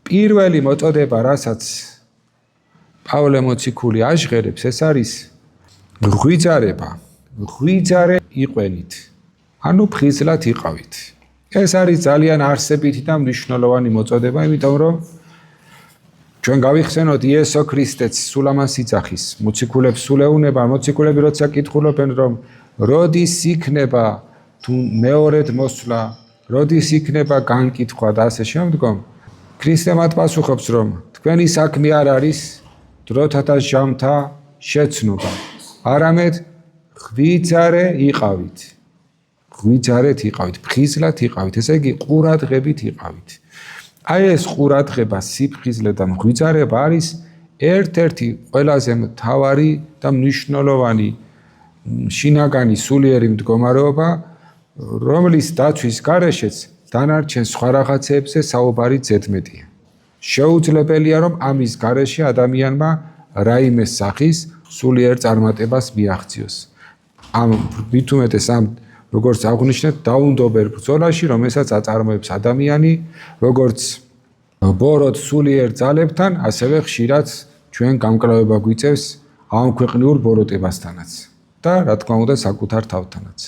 პირველი მოწოდება, რასაც პავლე მოციქული აჟღერებს, ეს არის ღვიძარება. ღვიძარე იყვენით. ანუ ფხიზლად იყავით. ეს არის ძალიან არსებითი და მნიშვნელოვანი მოწოდება, იმიტომ რომ ჩვენ გავიხსენოთ იესო ქრისტეც სულ ამას იძახის. მოციქულებს სულ ეუბნება, მოციქულები როცა კითხულობენ, რომ როდის იქნება თუ მეორედ მოსვლა, როდის იქნება განკითხვა და ასე შემდგომ, ქრისტე მათ პასუხობს, რომ თქვენი საქმე არ არის დროთა და ჟამთა შეცნობა, არამედ ღვიძარე იყავით. ღვიძარეთ იყავით, ფხიზლად იყავით, ესე იგი ყურადღებით იყავით. აი ეს ყურადღება, სიფხიზლე და ღვიძარება არის ერთ-ერთი ყველაზე მთავარი და მნიშვნელოვანი შინაგანი სულიერი მდგომარეობა, რომლის დაცვის გარეშეც დანარჩენ სხვა რაღაცებზე საუბარი ზედმეტია. შეუძლებელია, რომ ამის გარეშე ადამიანმა რაიმე სახის სულიერ წარმატებას მიაღწიოს. ამ მით უმეტეს ამ როგორც აღვნიშნეთ, დაუნდობელ ბრძოლაში, რომელსაც აწარმოებს ადამიანი, როგორც ბოროტ სულიერ ძალებთან, ასევე ხშირად ჩვენ გამკლავება გვიწევს ამქვეყნიურ ბოროტებასთანაც და რა თქმა უნდა საკუთარ თავთანაც.